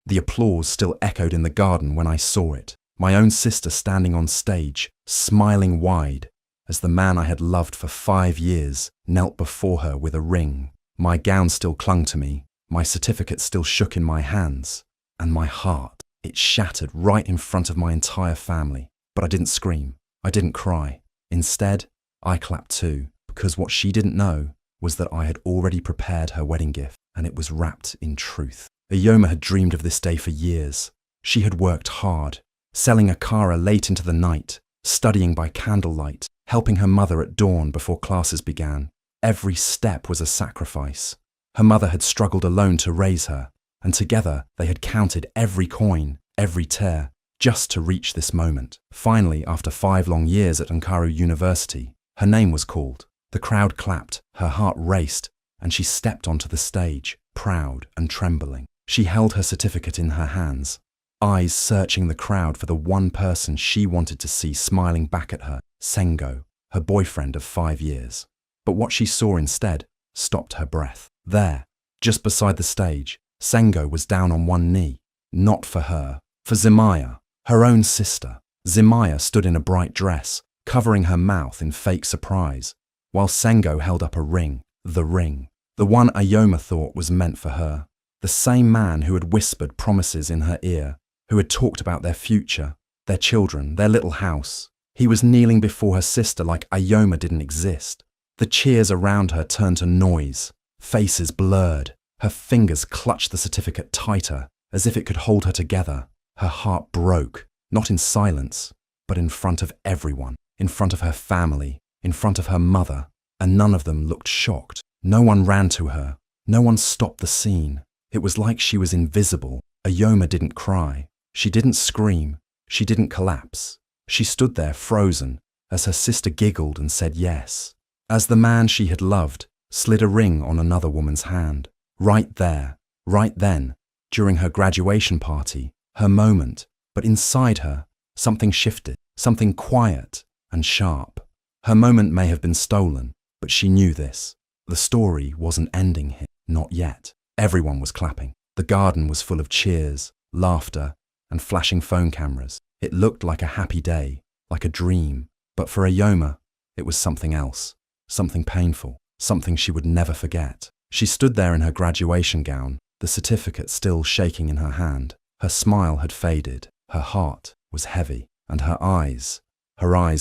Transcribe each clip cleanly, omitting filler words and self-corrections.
The applause still echoed in the garden when I saw it, my own sister standing on stage, smiling wide, as the man I had loved for 5 years knelt before her with a ring. My gown still clung to me, my certificate still shook in my hands, and my heart, it shattered right in front of my entire family. But I didn't scream, I didn't cry. Instead, I clapped too, because what she didn't know was that I had already prepared her wedding gift, and it was wrapped in truth. Ayoma had dreamed of this day for years. She had worked hard, selling akara late into the night, studying by candlelight, helping her mother at dawn before classes began. Every step was a sacrifice. Her mother had struggled alone to raise her, and together they had counted every coin, every tear, just to reach this moment. Finally, after 5 long years at Ankara University, her name was called. The crowd clapped, her heart raced, and she stepped onto the stage, proud and trembling. She held her certificate in her hands, eyes searching the crowd for the one person she wanted to see smiling back at her, Sengo, her boyfriend of 5 years. But what she saw instead stopped her breath. There, just beside the stage, Sengo was down on one knee, not for her, for Zemaya, her own sister. Zemaya stood in a bright dress, covering her mouth in fake surprise, while Sengo held up a ring, the one Ayoma thought was meant for her. The same man who had whispered promises in her ear, who had talked about their future, their children, their little house. He was kneeling before her sister like Ayoma didn't exist. The cheers around her turned to noise, faces blurred. Her fingers clutched the certificate tighter, as if it could hold her together. Her heart broke, not in silence, but in front of everyone, in front of her family, in front of her mother, and none of them looked shocked. No one ran to her. No one stopped the scene. It was like she was invisible. Ayoma didn't cry. She didn't scream. She didn't collapse. She stood there frozen as her sister giggled and said yes. As the man she had loved slid a ring on another woman's hand. Right there, right then, during her graduation party, her moment. But inside her, something shifted, something quiet and sharp. Her moment may have been stolen, but she knew this. The story wasn't ending here. Not yet. Everyone was clapping. The garden was full of cheers, laughter, and flashing phone cameras. It looked like a happy day, like a dream. But for Ayoma, it was something else, something painful, something she would never forget. She stood there in her graduation gown, the certificate still shaking in her hand. Her smile had faded, her heart was heavy, and her eyes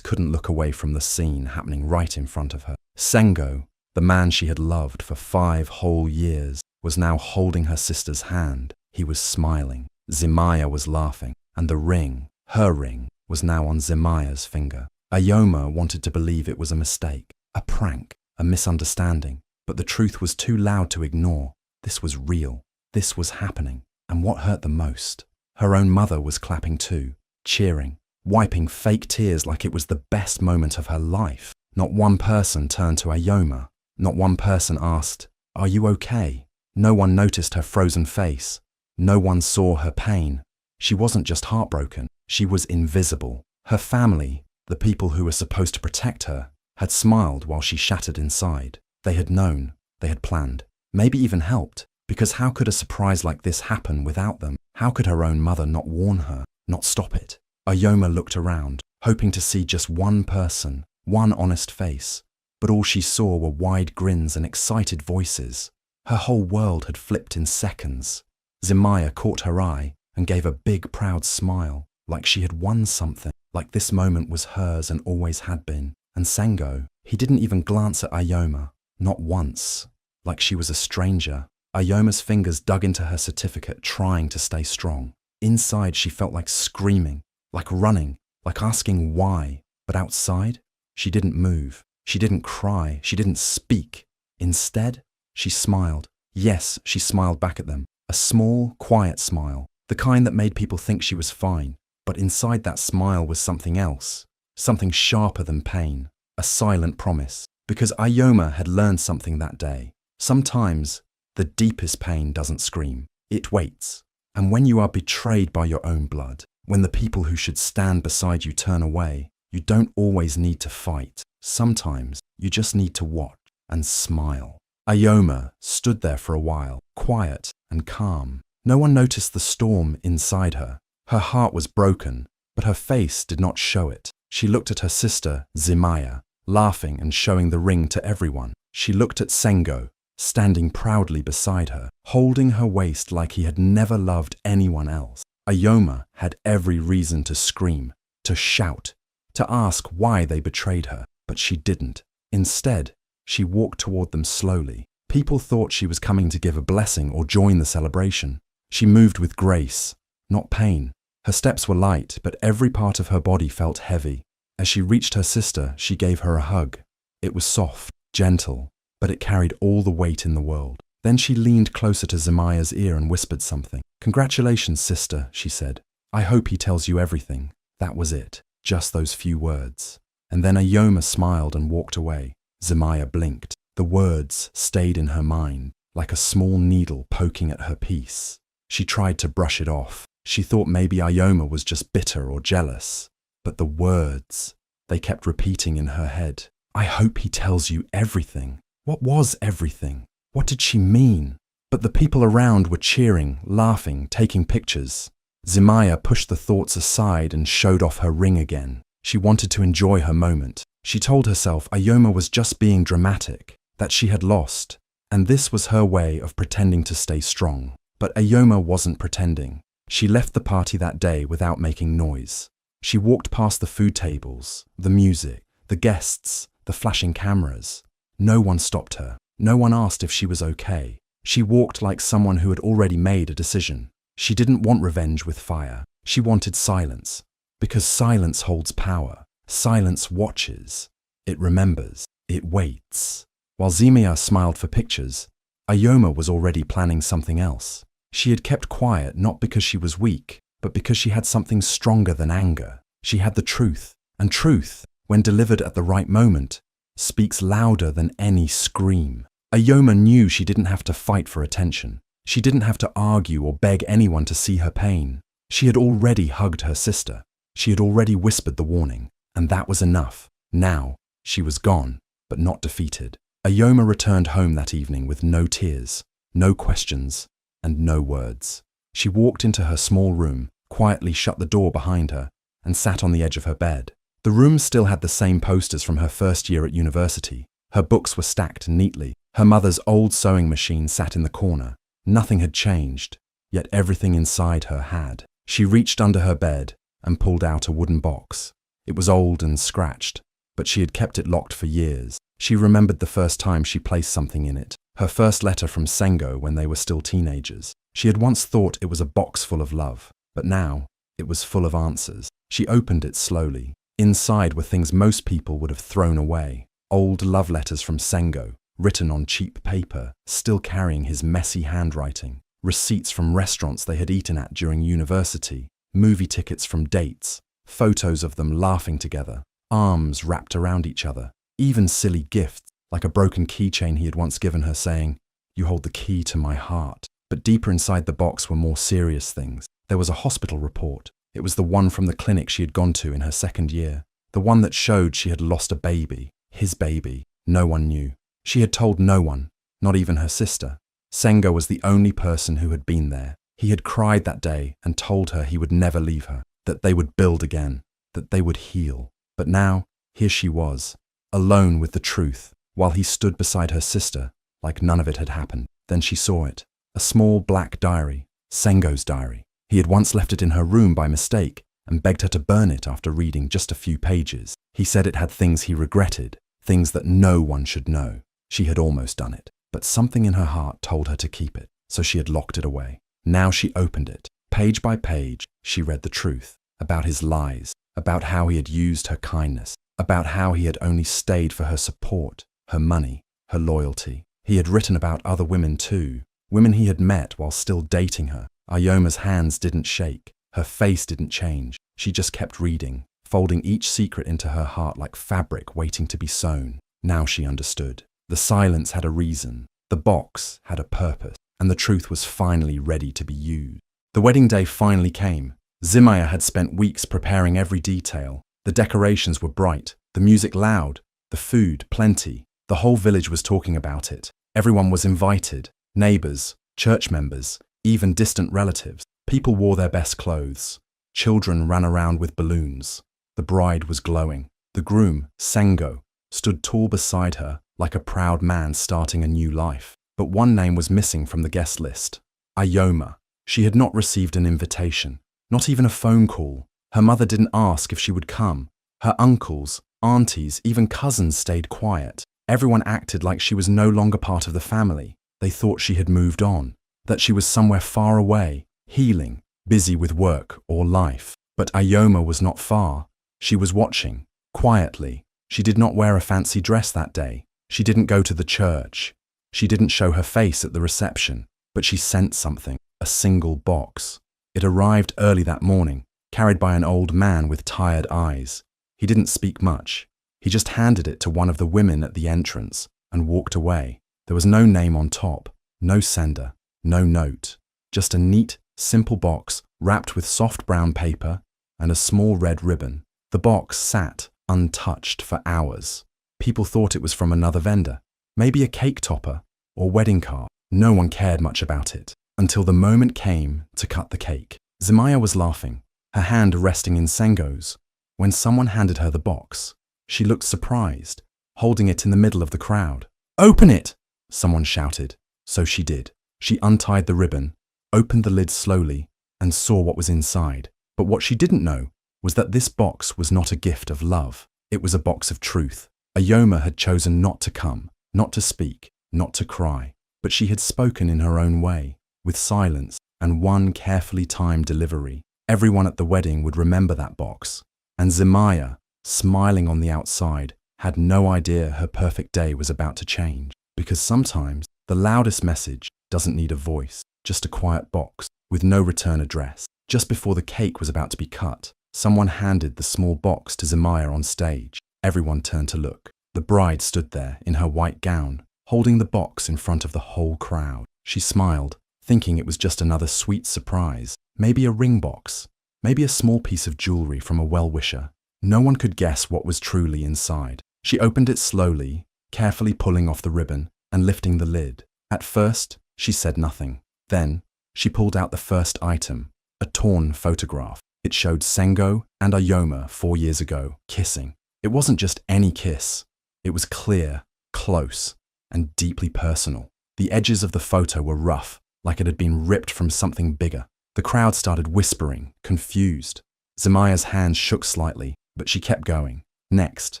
couldn't look away from the scene happening right in front of her. Sengo, the man she had loved for 5 whole years, was now holding her sister's hand. He was smiling. Zemaya was laughing, and the ring, her ring, was now on Zemaya's finger. Ayoma wanted to believe it was a mistake, a prank, a misunderstanding, but the truth was too loud to ignore. This was real. This was happening. And what hurt the most? Her own mother was clapping too, cheering, wiping fake tears like it was the best moment of her life. Not one person turned to Ayoma. Not one person asked, "Are you okay?" No one noticed her frozen face. No one saw her pain. She wasn't just heartbroken, she was invisible. Her family, the people who were supposed to protect her, had smiled while she shattered inside. They had known, they had planned, maybe even helped, because how could a surprise like this happen without them? How could her own mother not warn her, not stop it? Ayoma looked around, hoping to see just one person, one honest face, but all she saw were wide grins and excited voices. Her whole world had flipped in seconds. Zemaya caught her eye and gave a big, proud smile, like she had won something, like this moment was hers and always had been. And Sengo, he didn't even glance at Ayoma, not once, like she was a stranger. Ayoma's fingers dug into her certificate, trying to stay strong. Inside, she felt like screaming, like running, like asking why. But outside, she didn't move. She didn't cry. She didn't speak. Instead, she smiled. Yes, she smiled back at them. A small, quiet smile, the kind that made people think she was fine. But inside that smile was something else, something sharper than pain, a silent promise. Because Ayoma had learned something that day. Sometimes, the deepest pain doesn't scream. It waits. And when you are betrayed by your own blood, when the people who should stand beside you turn away, you don't always need to fight. Sometimes, you just need to watch and smile. Ayoma stood there for a while, quiet and calm. No one noticed the storm inside her. Her heart was broken, but her face did not show it. She looked at her sister, Zimaya, laughing and showing the ring to everyone. She looked at Sengo, standing proudly beside her, holding her waist like he had never loved anyone else. Ayoma had every reason to scream, to shout, to ask why they betrayed her, but she didn't. Instead, she walked toward them slowly. People thought she was coming to give a blessing or join the celebration. She moved with grace, not pain. Her steps were light, but every part of her body felt heavy. As she reached her sister, she gave her a hug. It was soft, gentle, but it carried all the weight in the world. Then she leaned closer to Zemaya's ear and whispered something. "Congratulations, sister," she said. "I hope he tells you everything." That was it, just those few words. And then Ayoma smiled and walked away. Zemaya blinked. The words stayed in her mind, like a small needle poking at her peace. She tried to brush it off. She thought maybe Ayoma was just bitter or jealous. But the words, they kept repeating in her head. "I hope he tells you everything." What was everything? What did she mean? But the people around were cheering, laughing, taking pictures. Zemaya pushed the thoughts aside and showed off her ring again. She wanted to enjoy her moment. She told herself Ayoma was just being dramatic, that she had lost, and this was her way of pretending to stay strong. But Ayoma wasn't pretending. She left the party that day without making noise. She walked past the food tables, the music, the guests, the flashing cameras. No one stopped her. No one asked if she was okay. She walked like someone who had already made a decision. She didn't want revenge with fire. She wanted silence. Because silence holds power. Silence watches. It remembers. It waits. While Zemaya smiled for pictures, Ayoma was already planning something else. She had kept quiet not because she was weak, but because she had something stronger than anger. She had the truth, and truth, when delivered at the right moment, speaks louder than any scream. Ayoma knew she didn't have to fight for attention. She didn't have to argue or beg anyone to see her pain. She had already hugged her sister. She had already whispered the warning, and that was enough. Now, she was gone, but not defeated. Ayoma returned home that evening with no tears, no questions, and no words. She walked into her small room, quietly shut the door behind her, and sat on the edge of her bed. The room still had the same posters from her first year at university. Her books were stacked neatly. Her mother's old sewing machine sat in the corner. Nothing had changed, yet everything inside her had. She reached under her bed and pulled out a wooden box. It was old and scratched, but she had kept it locked for years. She remembered the first time she placed something in it, her first letter from Sengo when they were still teenagers. She had once thought it was a box full of love, but now it was full of answers. She opened it slowly. Inside were things most people would have thrown away. Old love letters from Sengo, written on cheap paper, still carrying his messy handwriting. Receipts from restaurants they had eaten at during university. Movie tickets from dates. Photos of them laughing together. Arms wrapped around each other. Even silly gifts, like a broken keychain he had once given her saying, "You hold the key to my heart." But deeper inside the box were more serious things. There was a hospital report. It was the one from the clinic she had gone to in her second year. The one that showed she had lost a baby. His baby. No one knew. She had told no one, not even her sister. Sengo was the only person who had been there. He had cried that day and told her he would never leave her, that they would build again, that they would heal. But now, here she was, alone with the truth, while he stood beside her sister, like none of it had happened. Then she saw it. A small black diary, Sengo's diary. He had once left it in her room by mistake and begged her to burn it after reading just a few pages. He said it had things he regretted, things that no one should know. She had almost done it, but something in her heart told her to keep it, so she had locked it away. Now she opened it. Page by page, she read the truth about his lies, about how he had used her kindness, about how he had only stayed for her support, her money, her loyalty. He had written about other women too, women he had met while still dating her. Ayoma's hands didn't shake, her face didn't change. She just kept reading, folding each secret into her heart like fabric waiting to be sewn. Now she understood. The silence had a reason, the box had a purpose, and the truth was finally ready to be used. The wedding day finally came. Zemaya had spent weeks preparing every detail. The decorations were bright, the music loud, the food plenty. The whole village was talking about it. Everyone was invited, neighbors, church members, even distant relatives. People wore their best clothes. Children ran around with balloons. The bride was glowing. The groom, Sengo, stood tall beside her like a proud man starting a new life. But one name was missing from the guest list. Ayoma. She had not received an invitation, not even a phone call. Her mother didn't ask if she would come. Her uncles, aunties, even cousins stayed quiet. Everyone acted like she was no longer part of the family. They thought she had moved on, that she was somewhere far away, healing, busy with work or life. But Ayoma was not far. She was watching, quietly. She did not wear a fancy dress that day. She didn't go to the church. She didn't show her face at the reception, but she sent something, a single box. It arrived early that morning, carried by an old man with tired eyes. He didn't speak much. He just handed it to one of the women at the entrance and walked away. There was no name on top, no sender, no note, just a neat, simple box wrapped with soft brown paper and a small red ribbon. The box sat untouched for hours. People thought it was from another vendor, maybe a cake topper or wedding card. No one cared much about it until the moment came to cut the cake. Zemaya was laughing, her hand resting in Sengo's, when someone handed her the box. She looked surprised, holding it in the middle of the crowd. "Open it!" someone shouted. So she did. She untied the ribbon, opened the lid slowly, and saw what was inside. But what she didn't know was that this box was not a gift of love. It was a box of truth. Ayoma had chosen not to come, not to speak, not to cry. But she had spoken in her own way, with silence and one carefully timed delivery. Everyone at the wedding would remember that box. And Zemaya, smiling on the outside, had no idea her perfect day was about to change. Because sometimes the loudest message doesn't need a voice, just a quiet box with no return address. Just before the cake was about to be cut, someone handed the small box to Zemaya on stage. Everyone turned to look. The bride stood there in her white gown, holding the box in front of the whole crowd. She smiled, thinking it was just another sweet surprise. Maybe a ring box, maybe a small piece of jewelry from a well-wisher. No one could guess what was truly inside. She opened it slowly, carefully pulling off the ribbon and lifting the lid. At first, she said nothing. Then, she pulled out the first item, a torn photograph. It showed Sengo and Ayoma 4 years ago, kissing. It wasn't just any kiss. It was clear, close, and deeply personal. The edges of the photo were rough, like it had been ripped from something bigger. The crowd started whispering, confused. Zemaya's hands shook slightly, but she kept going. Next,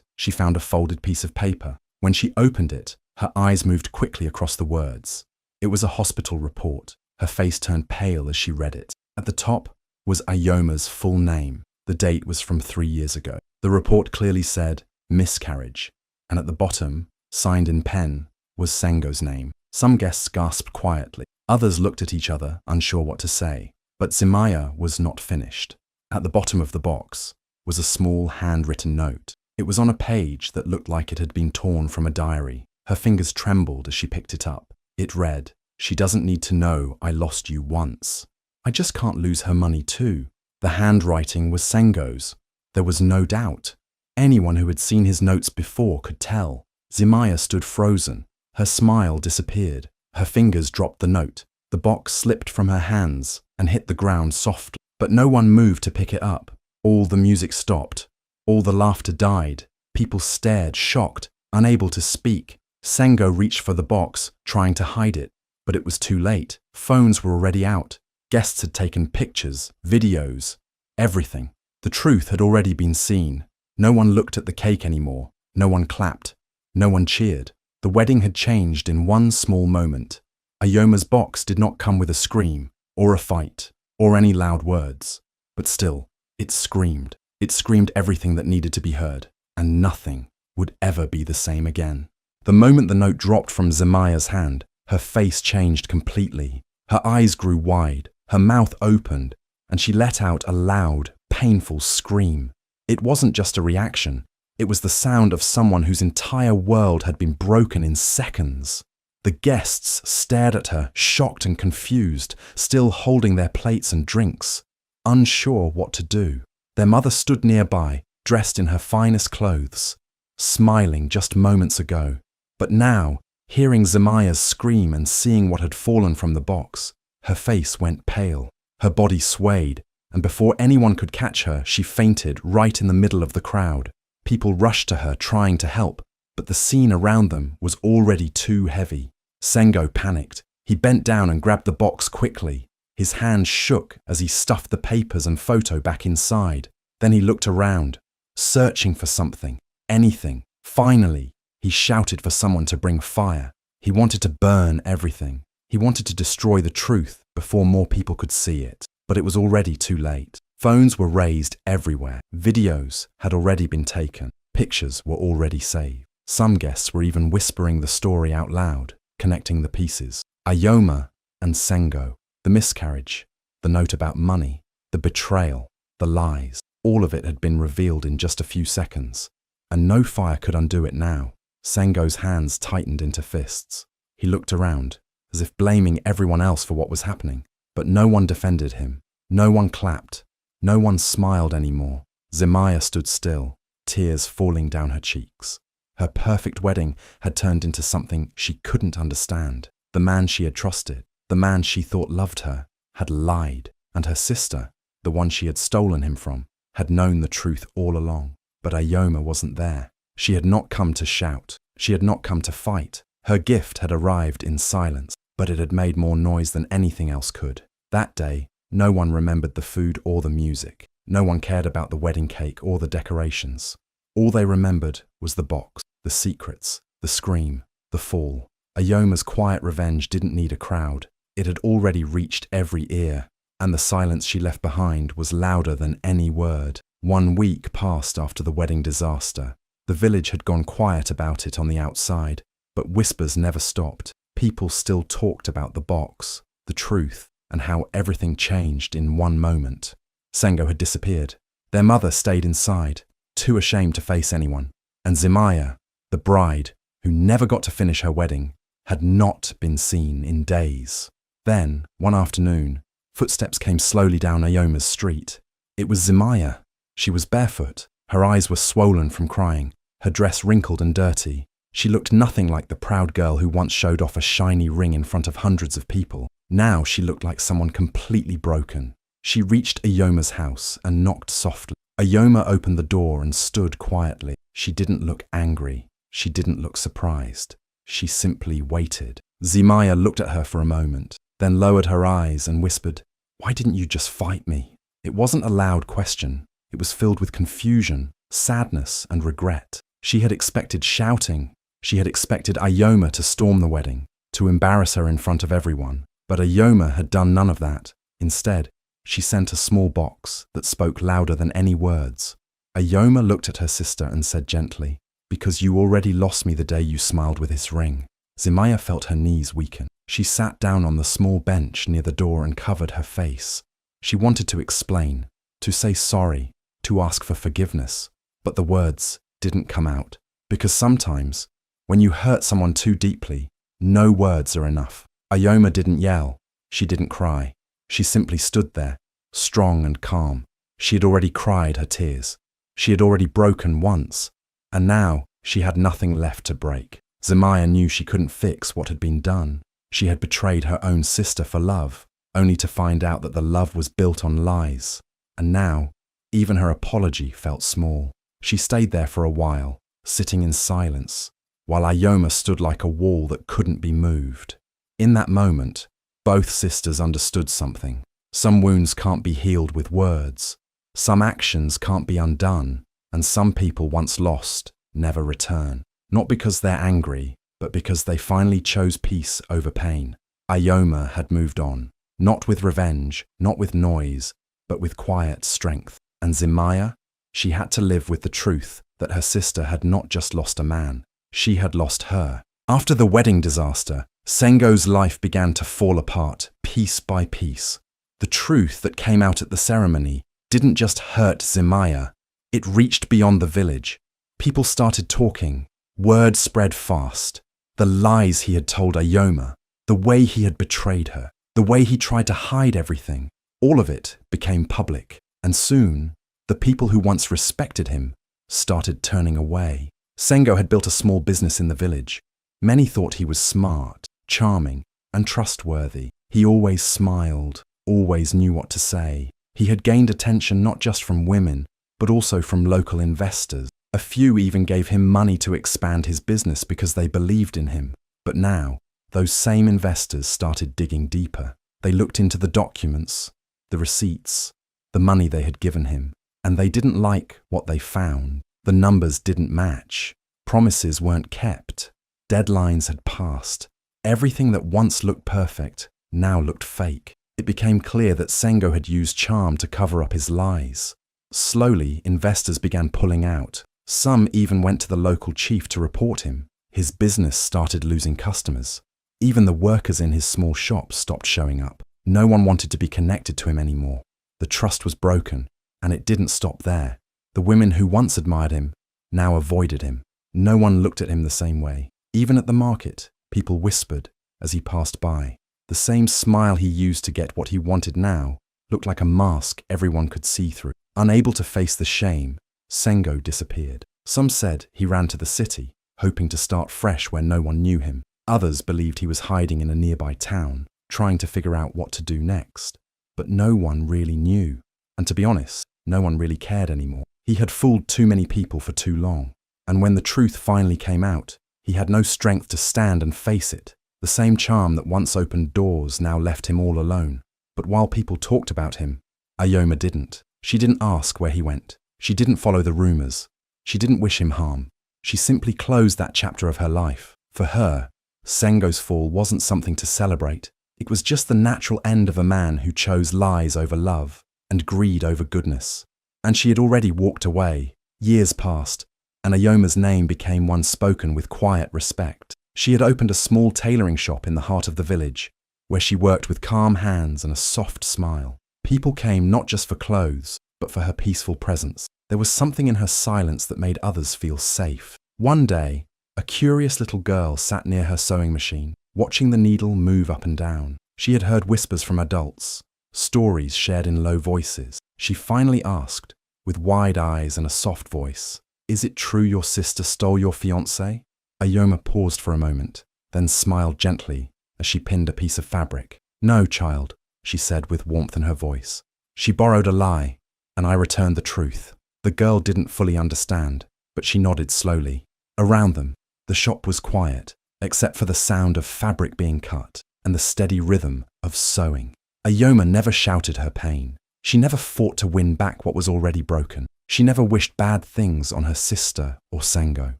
she found a folded piece of paper. When she opened it, her eyes moved quickly across the words. It was a hospital report. Her face turned pale as she read it. At the top was Ayoma's full name. The date was from 3 years ago. The report clearly said, miscarriage. And at the bottom, signed in pen, was Sengo's name. Some guests gasped quietly. Others looked at each other, unsure what to say. But Zemaya was not finished. At the bottom of the box was a small handwritten note. It was on a page that looked like it had been torn from a diary. Her fingers trembled as she picked it up. It read, "She doesn't need to know I lost you once. I just can't lose her money too." The handwriting was Sengo's. There was no doubt. Anyone who had seen his notes before could tell. Zemaya stood frozen. Her smile disappeared. Her fingers dropped the note. The box slipped from her hands and hit the ground softly. But no one moved to pick it up. All the music stopped. All the laughter died. People stared, shocked, unable to speak. Sengo reached for the box, trying to hide it. But it was too late. Phones were already out. Guests had taken pictures, videos, everything. The truth had already been seen. No one looked at the cake anymore. No one clapped. No one cheered. The wedding had changed in one small moment. Ayoma's box did not come with a scream, or a fight, or any loud words. But still, it screamed. It screamed everything that needed to be heard, and nothing would ever be the same again. The moment the note dropped from Zemaya's hand, her face changed completely. Her eyes grew wide, her mouth opened, and she let out a loud, painful scream. It wasn't just a reaction. It was the sound of someone whose entire world had been broken in seconds. The guests stared at her, shocked and confused, still holding their plates and drinks, unsure what to do. Their mother stood nearby, dressed in her finest clothes, smiling just moments ago. But now, hearing Zemaya's scream and seeing what had fallen from the box, Her face went pale, her body swayed, and before anyone could catch her, she fainted right in the middle of the crowd. People rushed to her trying to help, but the scene around them was already too heavy. Sengo panicked. He bent down and grabbed the box quickly. His hands shook as he stuffed the papers and photo back inside. Then he looked around, searching for something, anything. Finally, he shouted for someone to bring fire. He wanted to burn everything. He wanted to destroy the truth before more people could see it. But it was already too late. Phones were raised everywhere. Videos had already been taken. Pictures were already saved. Some guests were even whispering the story out loud, connecting the pieces. Ayoma and Sengo, the miscarriage, the note about money, the betrayal, the lies. All of it had been revealed in just a few seconds, and no fire could undo it now. Sengo's hands tightened into fists. He looked around, as if blaming everyone else for what was happening. But no one defended him. No one clapped. No one smiled anymore. Zemaya stood still, tears falling down her cheeks. Her perfect wedding had turned into something she couldn't understand. The man she had trusted, the man she thought loved her, had lied, and her sister, the one she had stolen him from, had known the truth all along. But Ayoma wasn't there. She had not come to shout. She had not come to fight. Her gift had arrived in silence, but it had made more noise than anything else could. That day, no one remembered the food or the music. No one cared about the wedding cake or the decorations. All they remembered was the box, the secrets, the scream, the fall. Ayoma's quiet revenge didn't need a crowd. It had already reached every ear, and the silence she left behind was louder than any word. 1 week passed after the wedding disaster. The village had gone quiet about it on the outside, but whispers never stopped. People still talked about the box, the truth, and how everything changed in one moment. Sengo had disappeared. Their mother stayed inside, too ashamed to face anyone. And Zemaya, the bride, who never got to finish her wedding, had not been seen in days. Then, one afternoon, footsteps came slowly down Ayoma's street. It was Zemaya. She was barefoot. Her eyes were swollen from crying, her dress wrinkled and dirty. She looked nothing like the proud girl who once showed off a shiny ring in front of hundreds of people. Now she looked like someone completely broken. She reached Ayoma's house and knocked softly. Ayoma opened the door and stood quietly. She didn't look angry. She didn't look surprised. She simply waited. Zemaya looked at her for a moment, then lowered her eyes and whispered, "Why didn't you just fight me?" It wasn't a loud question. It was filled with confusion, sadness, and regret. She had expected shouting. She had expected Ayoma to storm the wedding, to embarrass her in front of everyone. But Ayoma had done none of that. Instead, she sent a small box that spoke louder than any words. Ayoma looked at her sister and said gently, "Because you already lost me the day you smiled with this ring." Zemaya felt her knees weaken. She sat down on the small bench near the door and covered her face. She wanted to explain, to say sorry, to ask for forgiveness, but the words didn't come out. Because sometimes, when you hurt someone too deeply, no words are enough. Ayoma didn't yell. She didn't cry. She simply stood there, strong and calm. She had already cried her tears. She had already broken once, and now she had nothing left to break. Zemaya knew she couldn't fix what had been done. She had betrayed her own sister for love, only to find out that the love was built on lies. And now, even her apology felt small. She stayed there for a while, sitting in silence, while Ayoma stood like a wall that couldn't be moved. In that moment, both sisters understood something. Some wounds can't be healed with words. Some actions can't be undone. And some people once lost never return. Not because they're angry, but because they finally chose peace over pain. Ayoma had moved on. Not with revenge, not with noise, but with quiet strength. And Zemaya? She had to live with the truth that her sister had not just lost a man. She had lost her. After the wedding disaster, Sengo's life began to fall apart, piece by piece. The truth that came out at the ceremony didn't just hurt Zemaya. It reached beyond the village. People started talking. Word spread fast. The lies he had told Ayoma, the way he had betrayed her, the way he tried to hide everything, all of it became public. And soon, the people who once respected him started turning away. Sengo had built a small business in the village. Many thought he was smart, charming, and trustworthy. He always smiled, always knew what to say. He had gained attention not just from women, but also from local investors. A few even gave him money to expand his business because they believed in him. But now, those same investors started digging deeper. They looked into the documents, the receipts, the money they had given him, and they didn't like what they found. The numbers didn't match. Promises weren't kept. Deadlines had passed. Everything that once looked perfect now looked fake. It became clear that Sengo had used charm to cover up his lies. Slowly, investors began pulling out. Some even went to the local chief to report him. His business started losing customers. Even the workers in his small shop stopped showing up. No one wanted to be connected to him anymore. The trust was broken, and it didn't stop there. The women who once admired him now avoided him. No one looked at him the same way. Even at the market, people whispered as he passed by. The same smile he used to get what he wanted now looked like a mask everyone could see through. Unable to face the shame, Sengo disappeared. Some said he ran to the city, hoping to start fresh where no one knew him. Others believed he was hiding in a nearby town, trying to figure out what to do next. But no one really knew. And to be honest, no one really cared anymore. He had fooled too many people for too long. And when the truth finally came out, he had no strength to stand and face it. The same charm that once opened doors now left him all alone. But while people talked about him, Ayoma didn't. She didn't ask where he went. She didn't follow the rumors. She didn't wish him harm. She simply closed that chapter of her life. For her, Sengo's fall wasn't something to celebrate. It was just the natural end of a man who chose lies over love and greed over goodness. And she had already walked away. Years passed, and Ayoma's name became one spoken with quiet respect. She had opened a small tailoring shop in the heart of the village, where she worked with calm hands and a soft smile. People came not just for clothes, but for her peaceful presence. There was something in her silence that made others feel safe. One day, a curious little girl sat near her sewing machine, watching the needle move up and down. She had heard whispers from adults, stories shared in low voices. She finally asked, with wide eyes and a soft voice, "Is it true your sister stole your fiancé?" Ayoma paused for a moment, then smiled gently as she pinned a piece of fabric. "No, child," she said with warmth in her voice. "She borrowed a lie, and I returned the truth." The girl didn't fully understand, but she nodded slowly. Around them, the shop was quiet, except for the sound of fabric being cut and the steady rhythm of sewing. Ayoma never shouted her pain. She never fought to win back what was already broken. She never wished bad things on her sister or Sengo.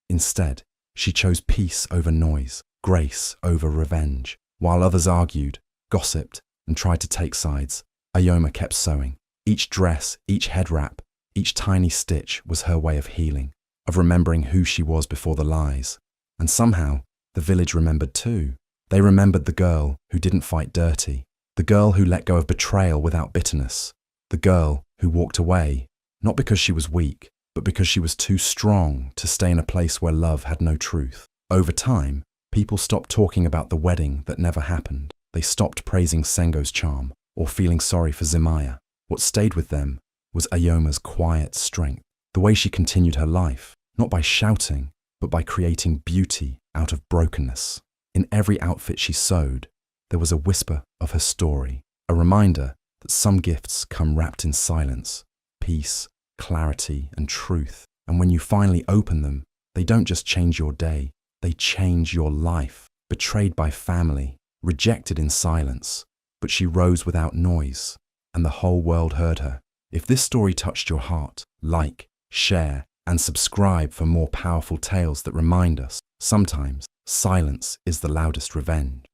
Instead, she chose peace over noise, grace over revenge. While others argued, gossiped, and tried to take sides, Ayoma kept sewing. Each dress, each head wrap, each tiny stitch was her way of healing, of remembering who she was before the lies. And somehow, the village remembered too. They remembered the girl who didn't fight dirty, the girl who let go of betrayal without bitterness, the girl who walked away, not because she was weak, but because she was too strong to stay in a place where love had no truth. Over time, people stopped talking about the wedding that never happened. They stopped praising Sengo's charm or feeling sorry for Zemaya. What stayed with them was Ayoma's quiet strength, the way she continued her life, not by shouting, but by creating beauty out of brokenness. In every outfit she sewed, there was a whisper of her story, a reminder that some gifts come wrapped in silence, peace, clarity, and truth. And when you finally open them, they don't just change your day, they change your life. Betrayed by family, rejected in silence, but she rose without noise, and the whole world heard her. If this story touched your heart, like, share, and subscribe for more powerful tales that remind us, sometimes silence is the loudest revenge.